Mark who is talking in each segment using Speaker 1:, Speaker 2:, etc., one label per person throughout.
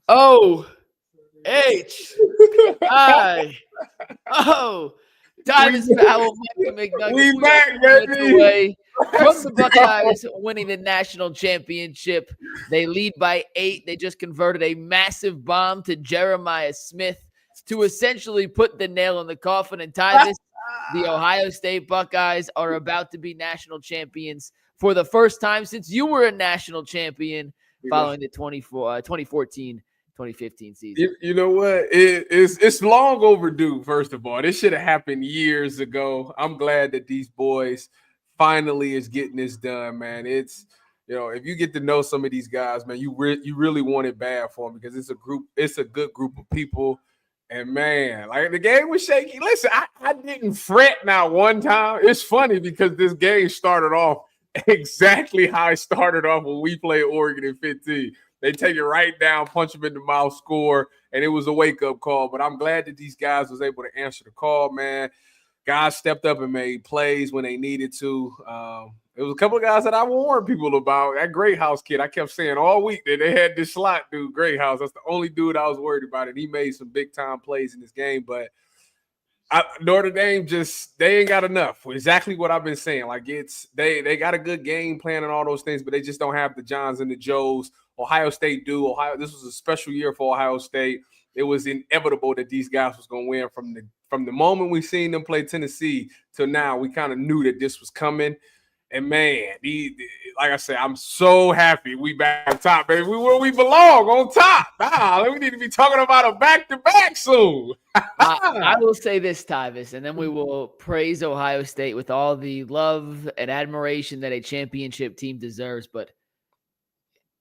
Speaker 1: O-H-I-O.
Speaker 2: we
Speaker 1: Tyvis Powell, Mikey McNuggets.
Speaker 2: we
Speaker 1: We are
Speaker 2: back,
Speaker 1: 2 minutes
Speaker 2: baby.
Speaker 1: away from
Speaker 2: Let's
Speaker 1: the
Speaker 2: go.
Speaker 1: Buckeyes winning the national championship. They lead by 8. They just converted a massive bomb to Jeremiah Smith to essentially put the nail in the coffin. And Tyvis, the Ohio State Buckeyes are about to be national champions for the first time since you were a national champion following the 2014 2015 season.
Speaker 2: You know what? It's long overdue. First of all, this should have happened years ago. I'm glad that these boys finally is getting this done, man. It's if you get to know some of these guys, man, you really want it bad for them because it's a good group of people. And man, like the game was shaky. Listen, I didn't fret now one time. It's funny because this game started off exactly how it started off when we played Oregon in 15. They take it right down, punch them in the mouth, score, and it was a wake-up call. But I'm glad that these guys was able to answer the call, man. Guys stepped up and made plays when they needed to. There was a couple of guys that I warned people about. That Great House kid, I kept saying all week that they had this slot dude, Great House. That's the only dude I was worried about, and he made some big-time plays in this game. But Notre Dame they ain't got enough. Exactly what I've been saying. Like they got a good game plan and all those things, but they just don't have the Johns and the Joes. Ohio State do. This was a special year for Ohio State. It was inevitable that these guys was going to win from the moment we seen them play Tennessee till now. We kind of knew that this was coming. And man, like I said, I'm so happy we back on top, baby. We where we belong, on top. We need to be talking about a back-to-back soon.
Speaker 1: I will say this, Tyvis, and then we will praise Ohio State with all the love and admiration that a championship team deserves. But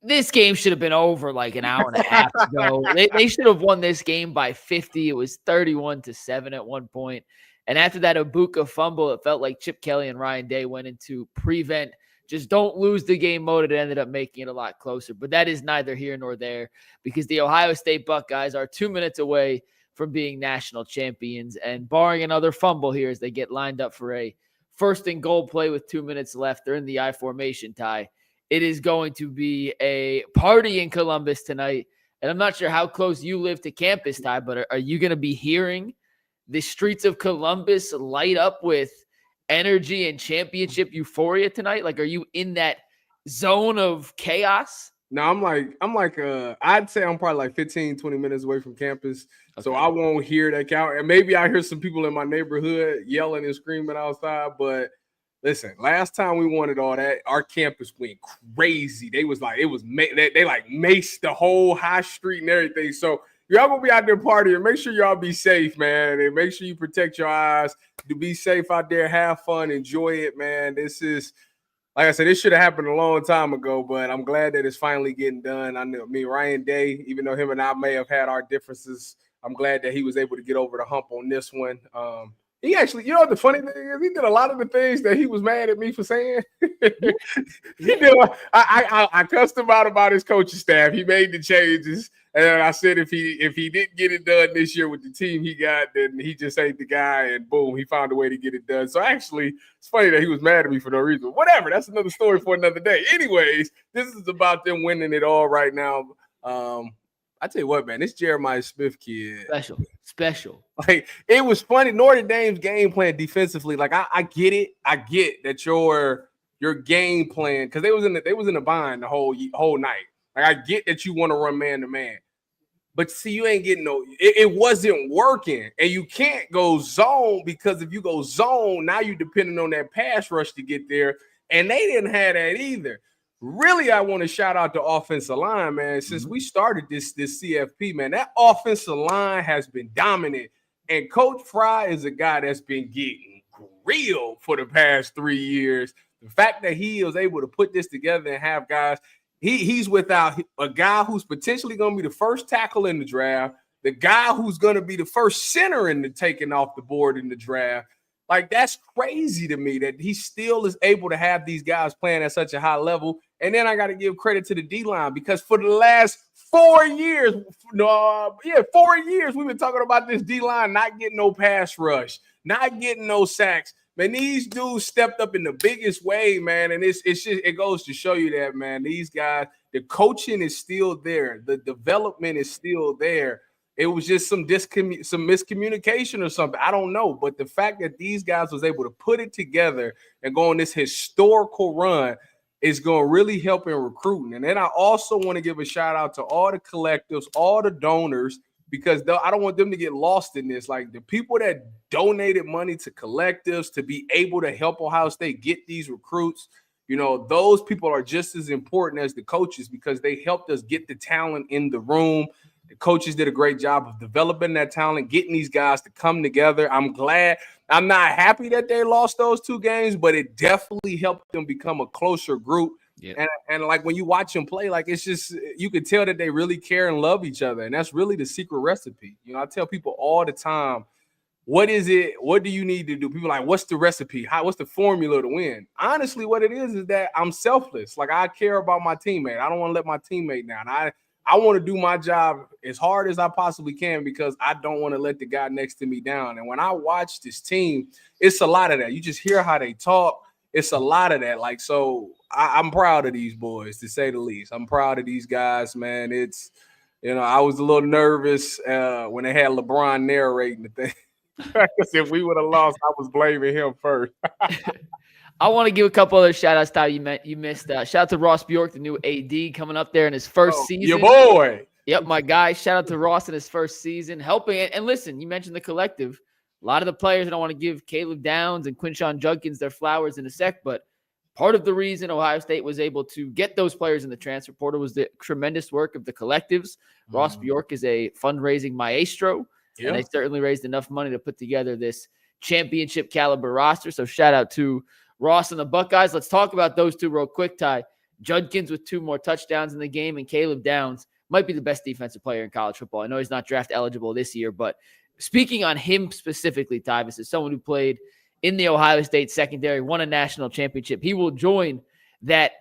Speaker 1: this game should have been over like an hour and a half ago. They should have won this game by 50. It was 31-7 at one point. And after that Ibuka fumble, it felt like Chip Kelly and Ryan Day went into prevent. Just don't lose the game mode. It ended up making it a lot closer. But that is neither here nor there because the Ohio State Buckeyes are 2 minutes away from being national champions. And barring another fumble here as they get lined up for a first and goal play with 2 minutes left, they're in the I formation tie. It is going to be a party in Columbus tonight. And I'm not sure how close you live to campus, Ty, but are you going to be hearing the streets of Columbus light up with energy and championship euphoria tonight? Like, are you in that zone of chaos?
Speaker 2: No, I'd say I'm probably like 15, 20 minutes away from campus. Okay. So I won't hear that count. And maybe I hear some people in my neighborhood yelling and screaming outside, but listen, last time we wanted all that, our campus went crazy. They was like, they like maced the whole high street and everything. So y'all gonna be out there partying. Make sure y'all be safe, man. And make sure you protect your eyes. To be safe out there, have fun, enjoy it, man. This is, like I said, this should have happened a long time ago, but I'm glad that it's finally getting done. I know Ryan Day, even though him and I may have had our differences, I'm glad that he was able to get over the hump on this one. He actually, the funny thing is, he did a lot of the things that he was mad at me for saying. He did. I cussed him out about his coaching staff. He made the changes, and I said if he didn't get it done this year with the team he got, then he just ain't the guy. And boom, he found a way to get it done. So actually, it's funny that he was mad at me for no reason. Whatever. That's another story for another day. Anyways, this is about them winning it all right now. I tell you what, man, this Jeremiah Smith kid.
Speaker 1: Special.
Speaker 2: Like, it was funny. Notre Dame's game plan defensively, like I get it. I get that your game plan, because they was in the bind the whole night. Like, I get that you want to run man to man. But see, you ain't getting it wasn't working. And you can't go zone, because if you go zone, now you're depending on that pass rush to get there. And they didn't have that either. Really, I want to shout out the offensive line, man. Since we started this CFP, man, that offensive line has been dominant. And Coach Fry is a guy that's been getting grilled for the past 3 years. The fact that he was able to put this together and have guys, he's without a guy who's potentially going to be the first tackle in the draft, the guy who's going to be the first center in the taking off the board in the draft. Like, that's crazy to me that he still is able to have these guys playing at such a high level. And then I got to give credit to the D-line, because for the last 4 years, 4 years, we've been talking about this D-line not getting no pass rush, not getting no sacks. Man, these dudes stepped up in the biggest way, man. And it goes to show you that, man, these guys, the coaching is still there. The development is still there. It was just some miscommunication or something. I don't know. But the fact that these guys was able to put it together and go on this historical run is going to really help in recruiting. And then I also want to give a shout out to all the collectives, all the donors, because I don't want them to get lost in this. Like the people that donated money to collectives to be able to help Ohio State get these recruits, those people are just as important as the coaches because they helped us get the talent in the room. The coaches did a great job of developing that talent, getting these guys to come together. I'm glad. I'm not happy that they lost those 2 games, but it definitely helped them become a closer group. Yep. And like when you watch them play, like it's just you can tell that they really care and love each other. And that's really the secret recipe. I tell people all the time, what is it? What do you need to do? People are like, what's the recipe? What's the formula to win? Honestly, what it is that I'm selfless. Like I care about my teammate. I don't want to let my teammate down. I want to do my job as hard as I possibly can because I don't want to let the guy next to me down. And when I watch this team, it's a lot of that. You just hear how they talk. It's a lot of that. Like, so I'm proud of these boys, to say the least. I'm proud of these guys, man. It's, I was a little nervous when they had LeBron narrating the thing. Because if we would have lost, I was blaming him first.
Speaker 1: I want to give a couple other shout-outs, Ty. You missed. Shout out to Ross Bjork, the new AD, coming up there in his first season.
Speaker 2: Your boy.
Speaker 1: Yep, my guy. Shout out to Ross in his first season, helping it. And listen, you mentioned the collective. A lot of the players, and I want to give Caleb Downs and Quinshon Judkins their flowers in a sec, but part of the reason Ohio State was able to get those players in the transfer portal was the tremendous work of the collectives. Ross Bjork is a fundraising maestro, and they certainly raised enough money to put together this championship caliber roster. So shout out to Ross and the Buckeyes. Let's talk about those 2 real quick, Ty. Judkins with 2 more touchdowns in the game, and Caleb Downs might be the best defensive player in college football. I know he's not draft eligible this year, but speaking on him specifically, Ty, this is someone who played in the Ohio State secondary, won a national championship. He will join that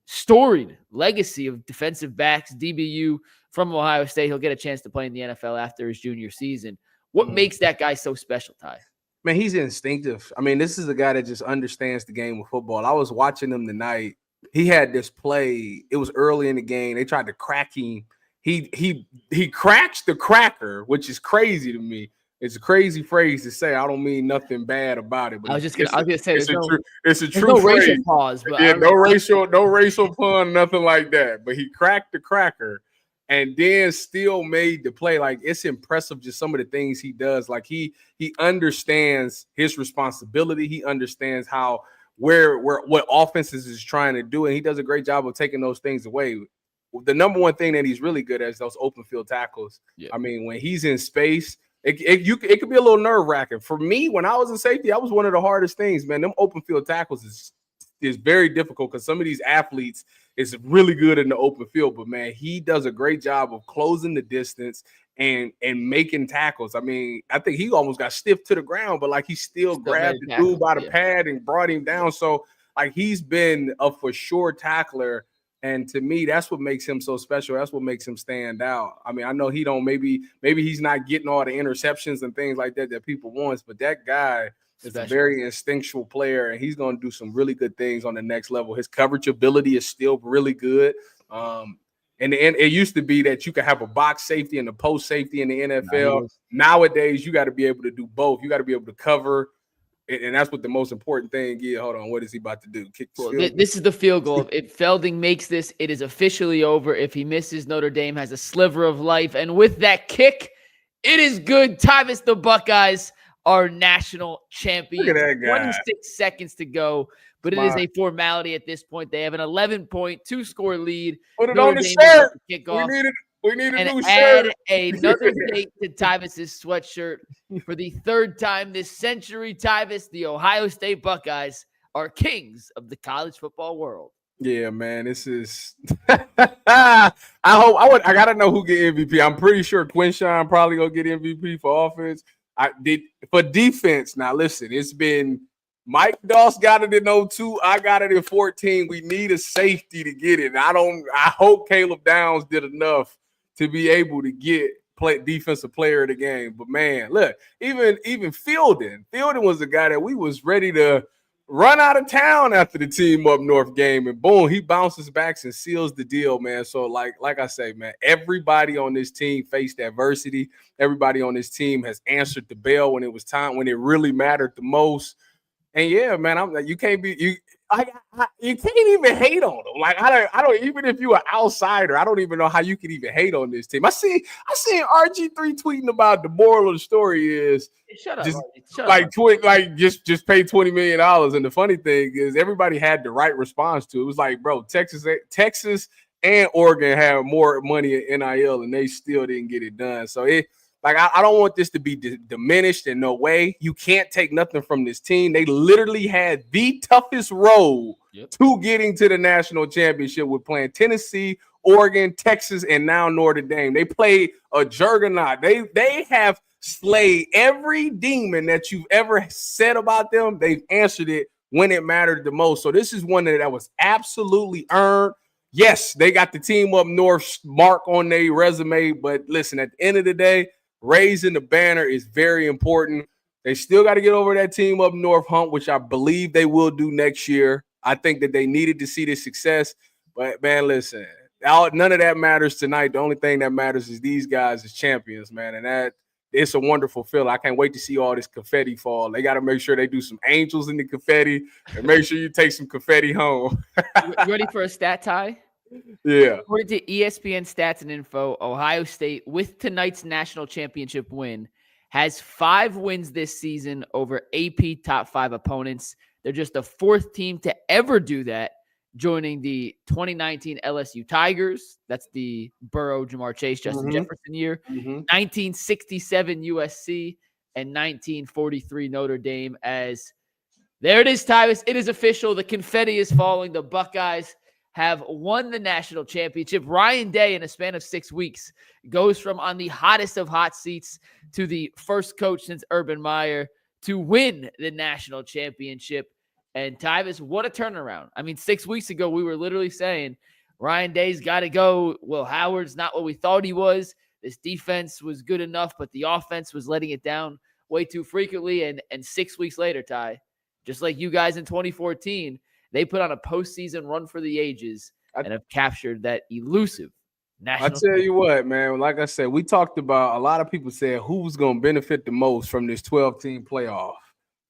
Speaker 1: storied legacy of defensive backs, DBU from Ohio State. He'll get a chance to play in the NFL after his junior season. What makes that guy so special, Ty?
Speaker 2: Man, he's instinctive. I mean, this is a guy that just understands the game of football. I was watching him tonight. He had this play. It was early in the game. They tried to crack him. He cracks the cracker, which is crazy to me. It's a crazy phrase to say. I don't mean nothing bad about it. But
Speaker 1: I was gonna say
Speaker 2: it's a true
Speaker 1: no
Speaker 2: phrase.
Speaker 1: Racial pause, but
Speaker 2: no racial pun, nothing like that. But he cracked the cracker and then still made the play. Like, it's impressive just some of the things he does. Like he understands his responsibility. He understands what offenses is trying to do, and he does a great job of taking those things away. The number one thing that he's really good at is those open field tackles. Yeah. I mean, when he's in space, it could be a little nerve-wracking. For me, when I was in safety, that was one of the hardest things, man. Them open field tackles is very difficult because some of these athletes is really good in the open field. But, man, he does a great job of closing the distance and making tackles. I mean, I think he almost got stiff to the ground, but, like, he still grabbed the dude by the pad and brought him down. So, like, he's been a for sure tackler. And to me, that's what makes him so special. That's what makes him stand out. I mean, I know he don't maybe he's not getting all the interceptions and things like that people want, but that guy is a very instinctual player, and he's going to do some really good things on the next level. His coverage ability is still really good. And it used to be that you could have a box safety and a post safety in the NFL. Nowadays, you got to be able to do both. You got to be able to cover. And that's what the most important thing is. Hold on. What is he about to do? Kick the field goal.
Speaker 1: This is the field goal. If Felding makes this, it is officially over. If he misses, Notre Dame has a sliver of life. And with that kick, it is good. Tyvus, the Buckeyes are national champions.
Speaker 2: Look at that guy.
Speaker 1: 26 seconds to go. But it is a formality at this point. They have an 11-point, 2-score lead.
Speaker 2: Put it on the shirt. We need a new shirt.
Speaker 1: Add another date to Tyvus's sweatshirt. For the third time this century, Tyvus, the Ohio State Buckeyes are kings of the college football world.
Speaker 2: Yeah, man, this is. I gotta know who get MVP. I'm pretty sure Quinshon probably gonna get MVP for offense. For defense. Now listen, it's been Mike Doss got it in 02. I got it in 14. We need a safety to get it. I hope Caleb Downs did enough to be able to get defensive player of the game. But man, look, even Fielding was the guy that we was ready to run out of town after the Team Up North game, and boom, he bounces back and seals the deal, man. So like I say, man, everybody on this team faced adversity. Everybody on this team has answered the bell when it was time, when it really mattered the most. And yeah, man, you can't even hate on them. Like I don't even if you're an outsider, I don't even know how you can even hate on this team. I seen RG3 tweeting about the moral of the story is
Speaker 1: shut up,
Speaker 2: just pay $20 million. And the funny thing is everybody had the right response to it. It was like, bro, Texas and Oregon have more money in NIL and they still didn't get it done. So I don't want this to be diminished in no way. You can't take nothing from this team. They literally had the toughest road to getting to the national championship with playing Tennessee, Oregon, Texas, and now Notre Dame. They played a juggernaut. They have slayed every demon that you've ever said about them. They've answered it when it mattered the most. So this is one that was absolutely earned. Yes, they got the Team Up North mark on their resume, but listen, at the end of the day, raising the banner is very important. They still got to get over that Team Up North hump, which I believe they will do next year. I think that they needed to see this success. But, man, listen, none of that matters tonight. The only thing that matters is these guys as champions, man. And it's a wonderful feeling. I can't wait to see all this confetti fall. They got to make sure they do some angels in the confetti and make sure you take some confetti home.
Speaker 1: You ready for a stat tie?
Speaker 2: Yeah.
Speaker 1: According to ESPN Stats and Info, Ohio State, with tonight's national championship win, has 5 wins this season over AP top 5 opponents. They're just the 4th team to ever do that, joining the 2019 LSU Tigers. That's the Burrow, Jamar Chase, Justin Jefferson year. 1967 USC and 1943 Notre Dame. As there it is, Tyvis. It is official. The confetti is falling. The Buckeyes have won the national championship. Ryan Day, in a span of 6 weeks, goes from on the hottest of hot seats to the first coach since Urban Meyer to win the national championship. And Tyvis, what a turnaround. I mean, 6 weeks ago, we were literally saying Ryan Day's got to go. Will Howard's not what we thought he was. This defense was good enough, but the offense was letting it down way too frequently. And 6 weeks later, Ty, just like you guys in 2014, they put on a postseason run for the ages and have captured that elusive national.
Speaker 2: I tell you what, man, like I said, we talked about, a lot of people said who's going to benefit the most from this 12-team playoff.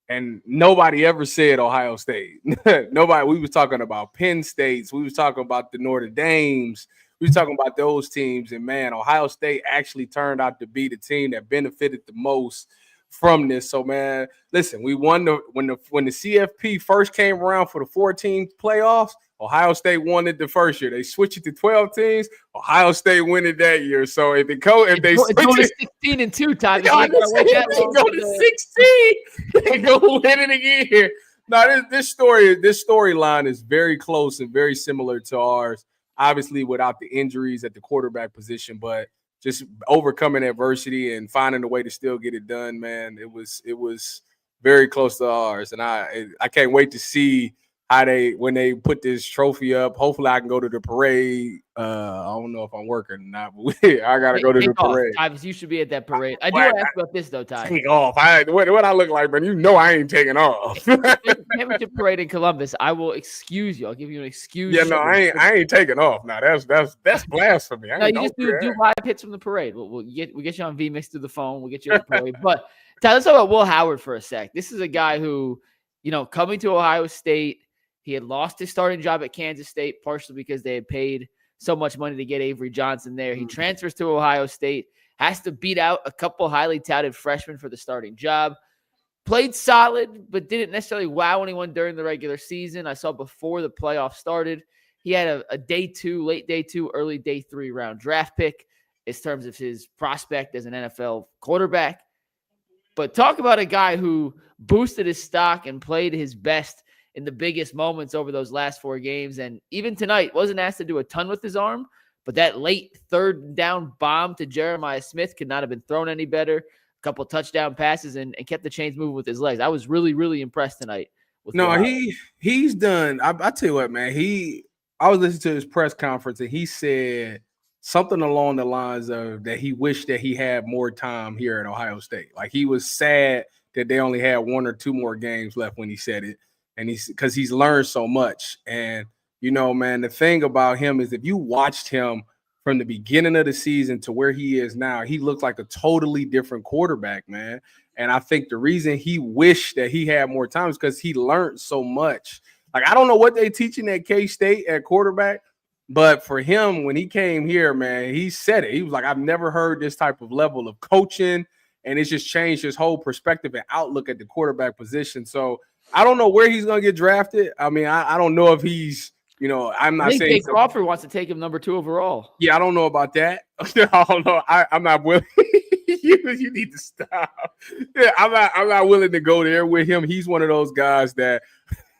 Speaker 2: And nobody ever said Ohio State. Nobody. We was talking about Penn States. We was talking about the Notre Dames. We was talking about those teams. And, man, Ohio State actually turned out to be the team that benefited the most from this. So, man, listen, we won when the CFP first came around for the 14 playoffs. Ohio State won it the first year. They switched it to 12 teams. Ohio State win it that year. So if they go to
Speaker 1: 16-2, Ty,
Speaker 2: they go to 16, they go win it again. Now this storyline is very close and very similar to ours. Obviously, without the injuries at the quarterback position, but just overcoming adversity and finding a way to still get it done, man. It was very close to ours, and I can't wait to see how when they put this trophy up. Hopefully, I can go to the parade. I don't know if I'm working or not, but I gotta go to the parade.
Speaker 1: Tyvis, you should be at that parade. I do want to ask about this though, Ty.
Speaker 2: Take off. What I look like, man? You know I ain't taking off.
Speaker 1: Championship parade in Columbus. I will excuse you. I'll give you an excuse.
Speaker 2: Yeah, no, I ain't taking off. Now that's blasphemy.
Speaker 1: No, you just do live hits from the parade. We'll get you on VMix through the phone. We'll get you at the parade. But Ty, let's talk about Will Howard for a sec. This is a guy who, coming to Ohio State. He had lost his starting job at Kansas State, partially because they had paid so much money to get Avery Johnson there. He transfers to Ohio State, has to beat out a couple highly touted freshmen for the starting job. Played solid, but didn't necessarily wow anyone during the regular season. I saw before the playoffs started, he had a late day two, early day 3 round draft pick in terms of his prospect as an NFL quarterback. But talk about a guy who boosted his stock and played his best in the biggest moments over those last 4 games. And even tonight, wasn't asked to do a ton with his arm, but that late 3rd down bomb to Jeremiah Smith could not have been thrown any better. A couple touchdown passes and kept the chains moving with his legs. I was really, really impressed tonight.
Speaker 2: He's done. I tell you what, man, I was listening to his press conference and he said something along the lines of that he wished that he had more time here at Ohio State. Like he was sad that they only had 1 or 2 more games left when he said it. and he's learned so much. And man, the thing about him is if you watched him from the beginning of the season to where he is now, he looks like a totally different quarterback, man. And I think the reason he wished that he had more time is because he learned so much. Like, I don't know what they teaching at K-State at quarterback, but for him, when he came here, man, he said it. He was like, I've never heard this type of level of coaching, and it's just changed his whole perspective and outlook at the quarterback position. So I don't know where he's going to get drafted. I mean, I don't know if he's, I'm not saying
Speaker 1: Jake Crawford wants to take him number 2 overall.
Speaker 2: Yeah, I don't know about that. I don't know. I'm not willing. you need to stop. Yeah, I'm not willing to go there with him. He's one of those guys that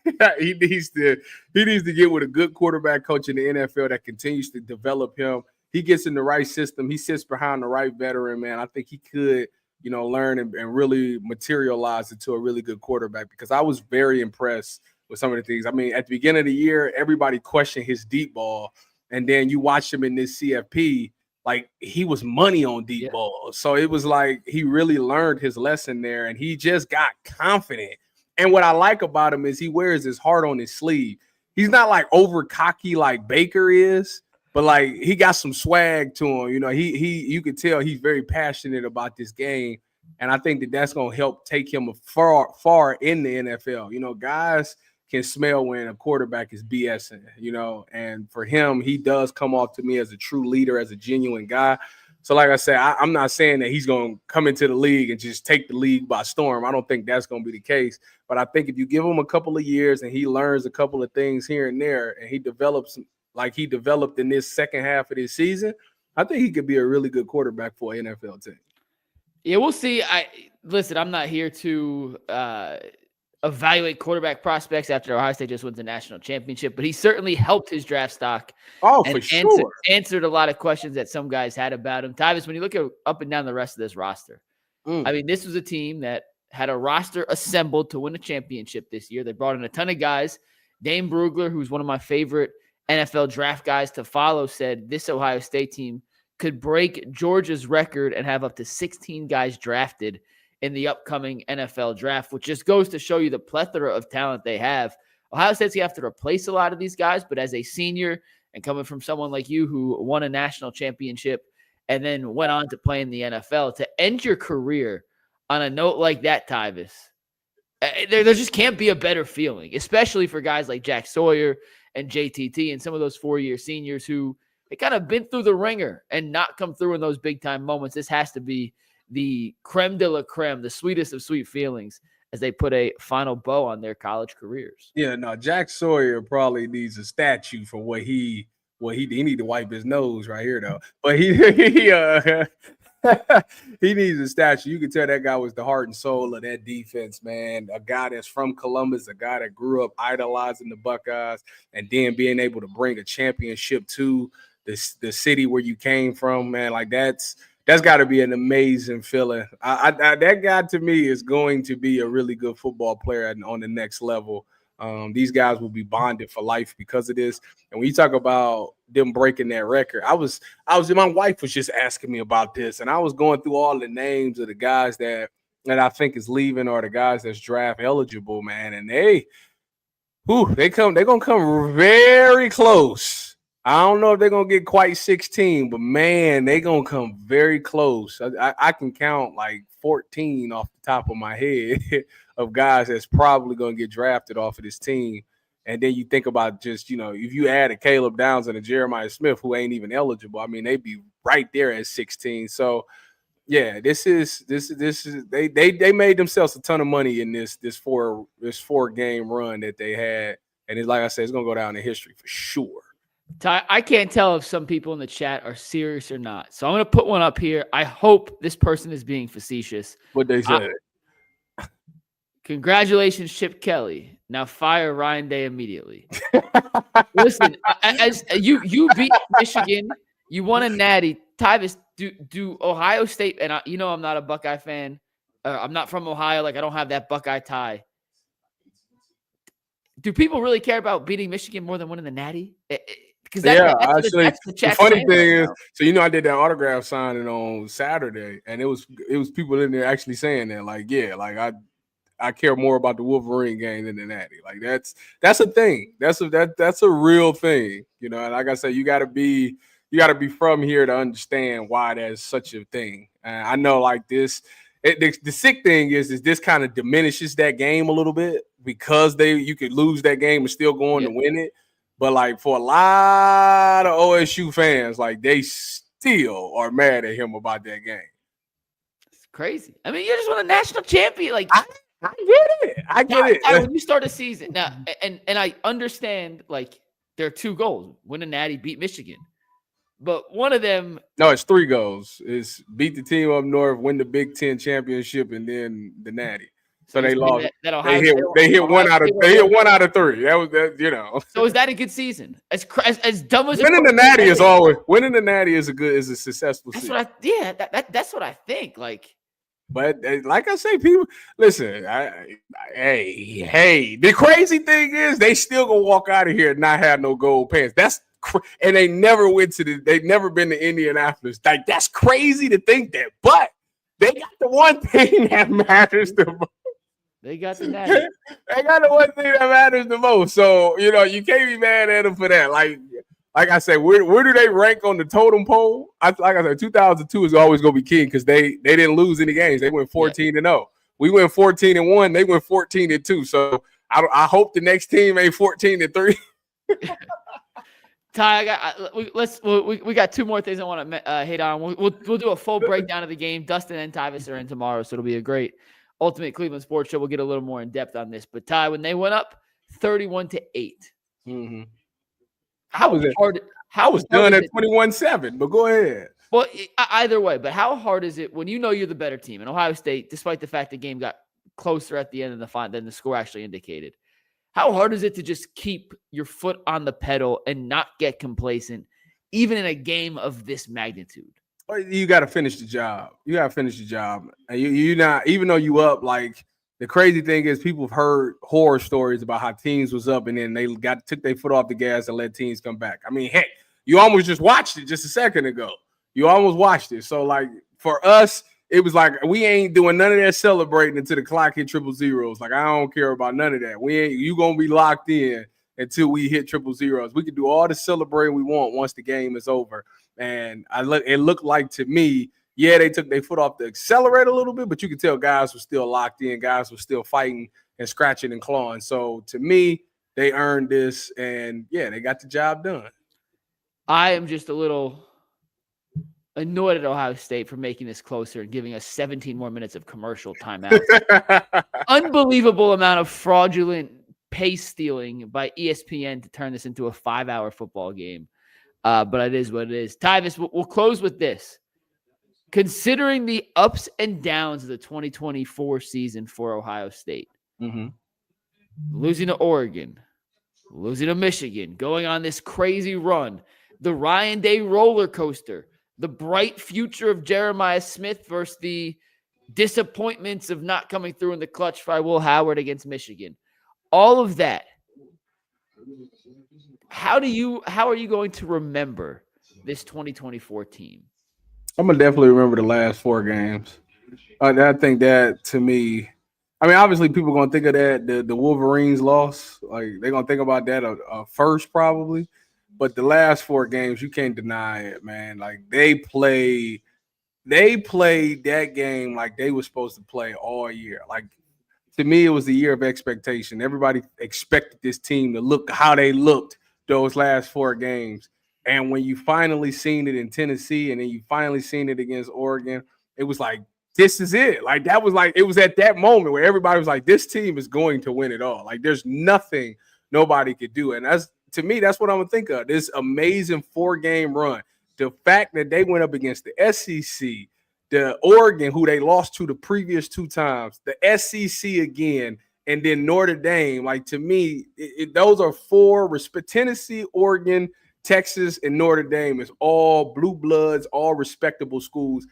Speaker 2: he needs to get with a good quarterback coach in the NFL that continues to develop him. He gets in the right system. He sits behind the right veteran, man. I think he could, learn and really materialize into a really good quarterback, because I was very impressed with some of the things. I mean, at the beginning of the year, everybody questioned his deep ball. And then you watch him in this CFP, like he was money on deep ball. So it was like he really learned his lesson there, and he just got confident. And what I like about him is he wears his heart on his sleeve. He's not like over cocky like Baker is, but like he got some swag to him. You could tell he's very passionate about this game. And I think that that's going to help take him far in the NFL. Guys can smell when a quarterback is BSing, and for him, he does come off to me as a true leader, as a genuine guy. So like I said, I'm not saying that he's going to come into the league and just take the league by storm. I don't think that's going to be the case. But I think if you give him a couple of years and he learns a couple of things here and there, and he develops like he developed in this second half of this season, I think he could be a really good quarterback for an NFL team.
Speaker 1: Yeah, we'll see. I'm not here to evaluate quarterback prospects after Ohio State just wins the national championship, but he certainly helped his draft stock.
Speaker 2: For sure.
Speaker 1: Answered a lot of questions that some guys had about him. Tyvis, when you look at up and down the rest of this roster, I mean, this was a team that had a roster assembled to win a championship this year. They brought in a ton of guys. Dane Brugler, who's one of my favorite NFL draft guys to follow, said this Ohio State team could break Georgia's record and have up to 16 guys drafted in the upcoming NFL draft, which just goes to show you the plethora of talent they have. Ohio State's going to have to replace a lot of these guys, but as a senior and coming from someone like you who won a national championship and then went on to play in the NFL, to end your career on a note like that, Tyvis, there just can't be a better feeling, especially for guys like Jack Sawyer and JTT and some of those 4-year seniors who they kind of been through the ringer and not come through in those big-time moments. This has to be the creme de la creme, the sweetest of sweet feelings as they put a final bow on their college careers.
Speaker 2: Yeah, no, Jack Sawyer probably needs a statue for what he need to wipe his nose right here though. But he needs a statue. You can tell that guy was the heart and soul of that defense, man. A guy that's from Columbus, a guy that grew up idolizing the Buckeyes, and then being able to bring a championship to the city where you came from, man. Like that's got to be an amazing feeling. That guy to me is going to be a really good football player on the next level. These guys will be bonded for life because of this. And when you talk about them breaking that record, my wife was just asking me about this, and I was going through all the names of the guys that I think is leaving or the guys that's draft eligible, man. And they're gonna come very close. I don't know if they're going to get quite 16, but, man, they're going to come very close. I can count like 14 off the top of my head of guys that's probably going to get drafted off of this team. And then you think about just, if you add a Caleb Downs and a Jeremiah Smith who ain't even eligible, I mean, they'd be right there at 16. So, yeah, this is they made themselves a ton of money in this 4-game run that they had. And it's like I said, it's going to go down in history for sure.
Speaker 1: Ty, I can't tell if some people in the chat are serious or not. So I'm going to put one up here. I hope this person is being facetious.
Speaker 2: What they said.
Speaker 1: Congratulations, Chip Kelly. Now fire Ryan Day immediately. Listen, as you beat Michigan, you won a natty. Tyvis, do Ohio State, and I'm not a Buckeye fan. I'm not from Ohio. Like, I don't have that Buckeye tie. Do people really care about beating Michigan more than winning the natty? Because that's the
Speaker 2: funny thing is, so I did that autograph signing on Saturday, and it was people in there actually saying that, like, yeah, like I care more about the Wolverine game than the Natty. Like that's a thing. That's a real thing. You know, and like I said, you gotta be from here to understand why there's such a thing. I know like this. The sick thing is this kind of diminishes that game a little bit because you could lose that game and still go on to win it. But like for a lot of OSU fans, like they still are mad at him about that game.
Speaker 1: It's crazy. I mean, you just won a national champion. Like
Speaker 2: I get it. I get it.
Speaker 1: When you start a season now, and I understand like there are 2 goals: win a Natty, beat Michigan. But one of them...
Speaker 2: No, it's 3 goals. It's beat the team up north, win the Big Ten championship, and then the Natty. So they lost. They hit 1 out of 3. That was that. You know.
Speaker 1: So is that a good season? As dumb as
Speaker 2: winning the Natty is always winning the Natty is a successful season.
Speaker 1: That's what I think. Like,
Speaker 2: but like I say, people listen. Hey, the crazy thing is they still gonna walk out of here and not have no gold pants. And they never they've never been to Indianapolis. Like that's crazy to think that, but they got the one thing that matters the most.
Speaker 1: They got the Natty.
Speaker 2: They got the one thing that matters the most. So you know you can't be mad at them for that. Like I said, where do they rank on the totem pole? Like I said, 2002 is always gonna be king because they didn't lose any games. They went 14-0. We went 14-1. They went 14-2. So I hope the next team ain't 14-3.
Speaker 1: Ty, we got 2 more things I want to hit on. We'll do a full breakdown of the game. Dustin and Tyvis are in tomorrow, so it'll be a great Ultimate Cleveland Sports Show. We'll get a little more in depth on this. But Ty, when they went up 31-8,
Speaker 2: mm-hmm.
Speaker 1: How was it?
Speaker 2: I was done at 21-7, but go ahead.
Speaker 1: Well, either way, but how hard is it when you know you're the better team? And Ohio State, despite the fact the game got closer at the end of the final than the score actually indicated, how hard is it to just keep your foot on the pedal and not get complacent, even in a game of this magnitude?
Speaker 2: You got to finish the job. And you not, even though you up, like the crazy thing is people have heard horror stories about how teams was up and then they took their foot off the gas and let teams come back. I mean, heck, you almost just watched it just a second ago. You almost watched it. So like for us, it was like we ain't doing none of that celebrating until the clock hit 000s. Like I don't care about none of that. You gonna be locked in until we hit 000s. We can do all the celebrating we want once the game is over. And it looked like to me, yeah, they took their foot off the accelerator a little bit, but you could tell guys were still locked in. Guys were still fighting and scratching and clawing. So to me, they earned this, and yeah, they got the job done.
Speaker 1: I am just a little annoyed at Ohio State for making this closer and giving us 17 more minutes of commercial timeouts. Unbelievable amount of fraudulent pace stealing by ESPN to turn this into a 5-hour football game. But it is what it is. Tyvis, we'll close with this. Considering the ups and downs of the 2024 season for Ohio State, losing to Oregon, losing to Michigan, going on this crazy run, the Ryan Day roller coaster, the bright future of Jeremiah Smith versus the disappointments of not coming through in the clutch by Will Howard against Michigan. All of that. How are you going to remember this 2024 team?
Speaker 2: I'm going to definitely remember the last 4 games. I think that, to me, I mean, obviously people are going to think of that, the Wolverines loss. Like, they're going to think about that first probably. But the last 4 games, you can't deny it, man. Like, they played that game like they were supposed to play all year. Like, to me, it was a year of expectation. Everybody expected this team to look how they looked those last 4 games. And when you finally seen it in Tennessee and then you finally seen it against Oregon, it was like, this is it. Like, that was like, it was at that moment where everybody was like, this team is going to win it all. Like, there's nothing nobody could do. And to me, that's what I'm going to think of. This amazing 4-game run. The fact that they went up against the SEC, the Oregon, who they lost to the previous 2 times, the SEC again, and then Notre Dame. Like, to me, those are 4 Tennessee, Oregon, Texas, and Notre Dame is all blue bloods, all respectable schools.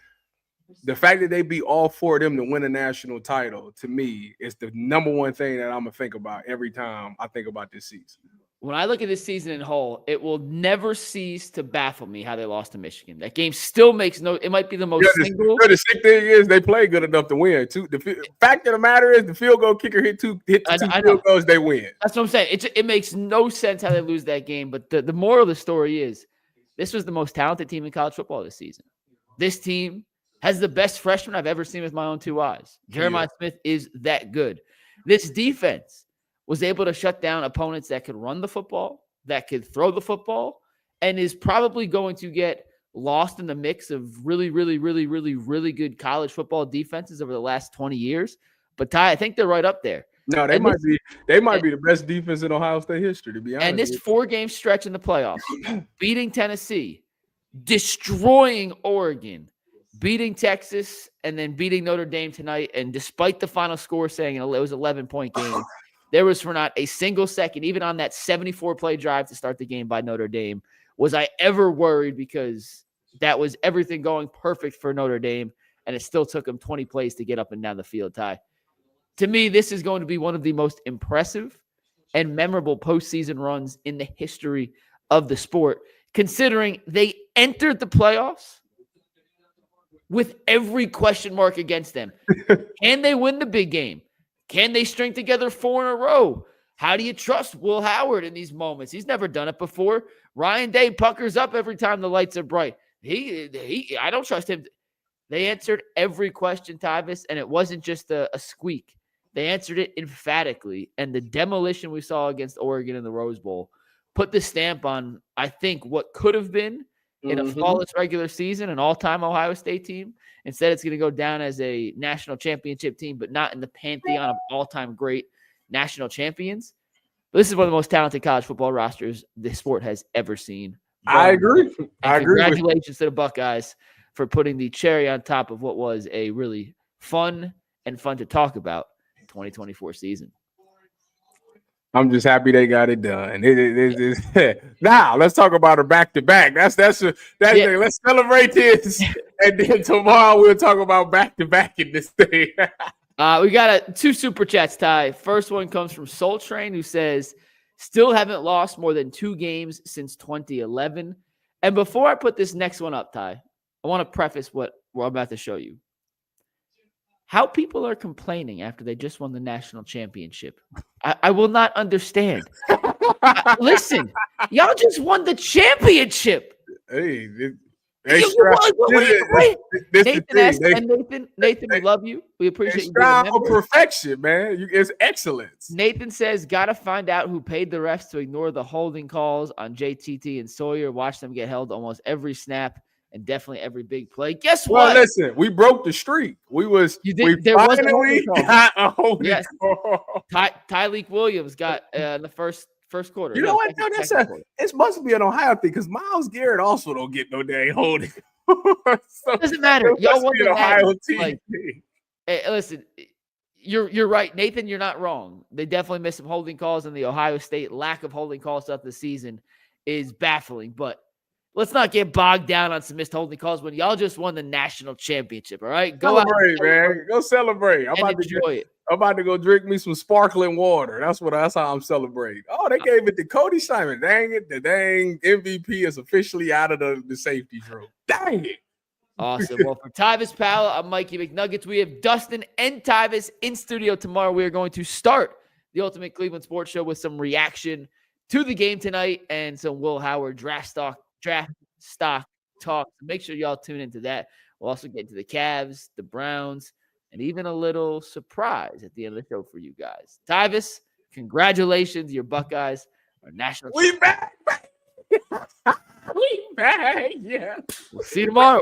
Speaker 2: The fact that they beat all 4 of them to win a national title, to me, is the number one thing that I'm going to think about every time I think about this season.
Speaker 1: when I look at this season in whole, it will never cease to baffle me how they lost to Michigan. That game still makes no. It might be the most single.
Speaker 2: The sick thing is they play good enough to win. Too. The fact of the matter is the field goal kicker hit the two field goals, they win.
Speaker 1: That's what I'm saying. It makes no sense how they lose that game. But the moral of the story is this was the most talented team in college football this season. This team has the best freshman I've ever seen with my own two eyes. Jeremiah Smith is that good. This defense was able to shut down opponents that could run the football, that could throw the football, and is probably going to get lost in the mix of really, really, really, really, really good college football defenses over the last 20 years. But Ty, I think they're right up there.
Speaker 2: No, they might be the best defense in Ohio State history, to be honest.
Speaker 1: And this 4-game stretch in the playoffs, beating Tennessee, destroying Oregon, beating Texas, and then beating Notre Dame tonight. And despite the final score saying it was an 11-point game, there was for not a single second, even on that 74-play drive to start the game by Notre Dame, was I ever worried, because that was everything going perfect for Notre Dame, and it still took them 20 plays to get up and down the field, Ty. To me, this is going to be one of the most impressive and memorable postseason runs in the history of the sport, considering they entered the playoffs with every question mark against them. Can they win the big game? Can they string together 4 in a row? How do you trust Will Howard in these moments? He's never done it before. Ryan Day puckers up every time the lights are bright. I don't trust him. They answered every question, Tyvis, and it wasn't just a squeak. They answered it emphatically, and the demolition we saw against Oregon in the Rose Bowl put the stamp on, I think, what could have been in a flawless regular season, an all-time Ohio State team. Instead, it's going to go down as a national championship team, but not in the pantheon of all-time great national champions. But this is one of the most talented college football rosters the sport has ever seen.
Speaker 2: I agree.
Speaker 1: Congratulations to the Buckeyes for putting the cherry on top of what was a really fun to talk about 2024 season.
Speaker 2: I'm just happy they got it done. Now let's talk about a back-to-back. That's thing. Let's celebrate this, and then tomorrow we'll talk about back-to-back in this thing.
Speaker 1: We got 2 super chats, Ty. First one comes from Soul Train, who says, still haven't lost more than 2 games since 2011. And before I put this next one up, Ty, I want to preface what we're about to show you. How people are complaining after they just won the national championship. I will not understand. Listen, y'all just won the championship.
Speaker 2: Nathan,
Speaker 1: we love you. We appreciate you.
Speaker 2: For perfection, man. It's excellence.
Speaker 1: Nathan says, gotta find out who paid the refs to ignore the holding calls on JTT and Sawyer. Watch them get held almost every snap and definitely every big play. Guess what?
Speaker 2: Well, listen, we broke the streak. There was a holding call.
Speaker 1: Tyleek Williams got the first quarter.
Speaker 2: You know what? No, it must be an Ohio thing, because Myles Garrett also don't get no dang holding.
Speaker 1: So it doesn't matter. Y'all won the
Speaker 2: Ohio team.
Speaker 1: Like, hey, listen, you're right, Nathan. You're not wrong. They definitely missed some holding calls, and the Ohio State lack of holding calls throughout the season is baffling. But let's not get bogged down on some missed holding calls when y'all just won the national championship. All right,
Speaker 2: go celebrate, man. Go celebrate. I'm about to go drink me some sparkling water. That's how I'm celebrating. Oh, they gave it to Cody Simon. Dang it, the dang MVP is officially out of the safety room. Dang it.
Speaker 1: Awesome. Well, for Tyvis Powell, I'm Mikey McNuggets. We have Dustin and Tyvis in studio tomorrow. We are going to start the Ultimate Cleveland Sports Show with some reaction to the game tonight and some Will Howard draft stock talk. So make sure y'all tune into that. We'll also get into the Cavs, the Browns, and even a little surprise at the end of the show for you guys. Tyvis, congratulations. Your Buckeyes are national champions.
Speaker 2: We back. We back. Yeah.
Speaker 1: We'll see you tomorrow.